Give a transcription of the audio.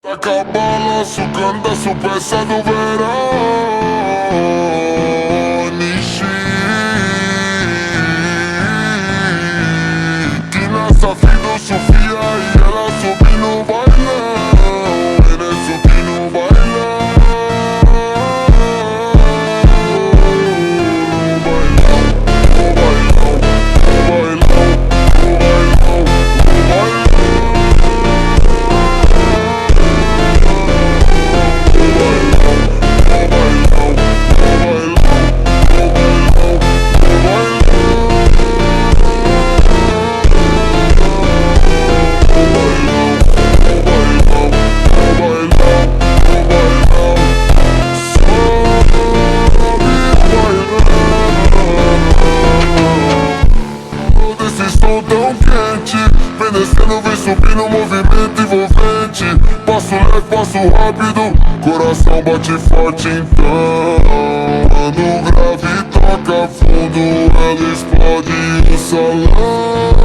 Taca balanço, canta su peça do verão. Nishi que nessa vida Sofia e ela sobe no bailão. Ele sobe no bailão. Tão quente, vem descendo, vem subindo, movimento envolvente. Passo leve, passo rápido, coração bate forte então. Mano grave, toca fundo, ela explode o salão.